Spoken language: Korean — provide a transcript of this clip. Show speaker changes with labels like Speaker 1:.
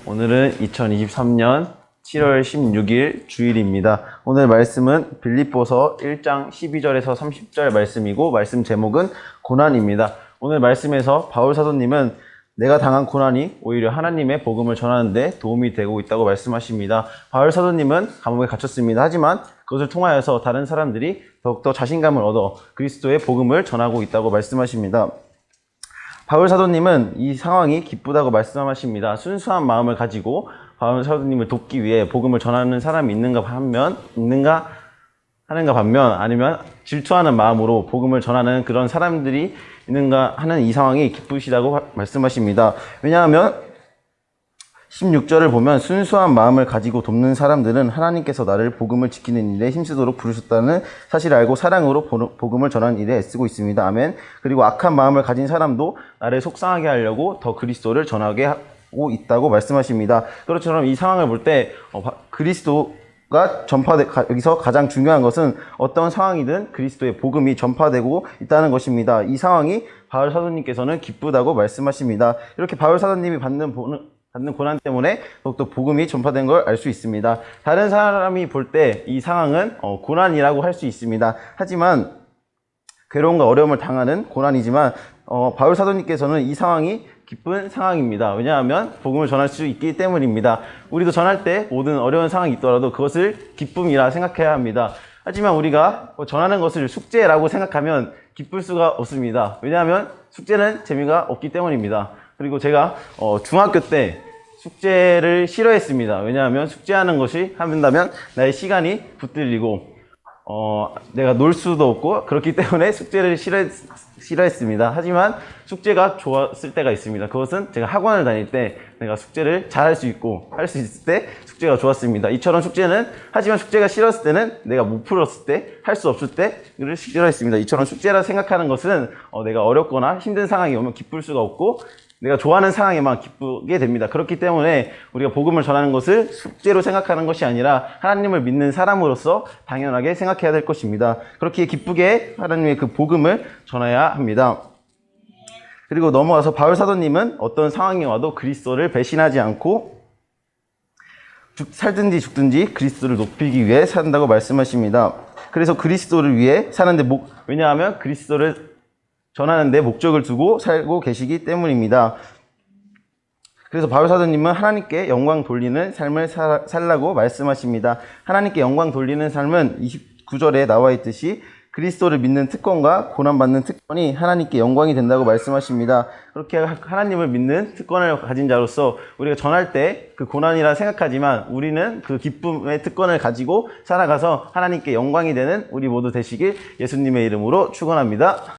Speaker 1: 오늘은 2023년 7월 16일 주일입니다. 오늘 말씀은 빌립보서 1장 12절에서 30절 말씀이고 말씀 제목은 고난입니다. 오늘 말씀에서 바울 사도님은 내가 당한 고난이 오히려 하나님의 복음을 전하는 데 도움이 되고 있다고 말씀하십니다. 바울 사도님은 감옥에 갇혔습니다. 하지만 그것을 통하여서 다른 사람들이 더욱더 자신감을 얻어 그리스도의 복음을 전하고 있다고 말씀하십니다. 바울 사도님은 이 상황이 기쁘다고 말씀하십니다. 순수한 마음을 가지고 바울 사도님을 돕기 위해 복음을 전하는 사람이 있는가 하는가 반면 아니면 질투하는 마음으로 복음을 전하는 그런 사람들이 있는가 하는 이 상황이 기쁘시다고 말씀하십니다. 왜냐하면 16절을 보면 순수한 마음을 가지고 돕는 사람들은 하나님께서 나를 복음을 지키는 일에 힘쓰도록 부르셨다는 사실을 알고 사랑으로 복음을 전하는 일에 애쓰고 있습니다. 아멘. 그리고 악한 마음을 가진 사람도 나를 속상하게 하려고 더 그리스도를 전하게 하고 있다고 말씀하십니다. 그렇처럼 이 상황을 볼 때 그리스도가 여기서 가장 중요한 것은 어떤 상황이든 그리스도의 복음이 전파되고 있다는 것입니다. 이 상황이 바울 사도님께서는 기쁘다고 말씀하십니다. 이렇게 바울 사도님이 받는 고난 때문에 더욱더 복음이 전파된 걸 알 수 있습니다. 다른 사람이 볼 때 이 상황은 고난이라고 할 수 있습니다. 하지만 괴로움과 어려움을 당하는 고난이지만 바울 사도님께서는 이 상황이 기쁜 상황입니다. 왜냐하면 복음을 전할 수 있기 때문입니다. 우리도 전할 때 모든 어려운 상황이 있더라도 그것을 기쁨이라 생각해야 합니다. 하지만 우리가 전하는 것을 숙제라고 생각하면 기쁠 수가 없습니다. 왜냐하면 숙제는 재미가 없기 때문입니다. 그리고 제가 중학교 때 숙제를 싫어했습니다. 왜냐하면 숙제하는 것이 한다면 나의 시간이 붙들리고 내가 놀 수도 없고 그렇기 때문에 숙제를 싫어했습니다. 하지만 숙제가 좋았을 때가 있습니다. 그것은 제가 학원을 다닐 때 내가 숙제를 잘할 수 있고 할 수 있을 때 숙제가 좋았습니다. 이처럼 하지만 숙제가 싫었을 때는 내가 못 풀었을 때, 할 수 없을 때를 싫어했습니다. 이처럼 숙제라 생각하는 것은 내가 어렵거나 힘든 상황이 오면 기쁠 수가 없고 내가 좋아하는 상황에만 기쁘게 됩니다. 그렇기 때문에 우리가 복음을 전하는 것을 숙제로 생각하는 것이 아니라 하나님을 믿는 사람으로서 당연하게 생각해야 될 것입니다. 그렇게 기쁘게 하나님의 그 복음을 전해야 합니다. 그리고 넘어가서 바울 사도님은 어떤 상황이 와도 그리스도를 배신하지 않고 살든지 죽든지 그리스도를 높이기 위해 산다고 말씀하십니다. 그래서 그리스도를 위해 사는데 왜냐하면 그리스도를 전하는데 목적을 두고 살고 계시기 때문입니다. 그래서 바울 사도님은 하나님께 영광 돌리는 삶을 살라고 말씀하십니다. 하나님께 영광 돌리는 삶은 29절에 나와 있듯이 그리스도를 믿는 특권과 고난받는 특권이 하나님께 영광이 된다고 말씀하십니다. 그렇게 하나님을 믿는 특권을 가진 자로서 우리가 전할 때 그 고난이라 생각하지만 우리는 그 기쁨의 특권을 가지고 살아가서 하나님께 영광이 되는 우리 모두 되시길 예수님의 이름으로 축원합니다.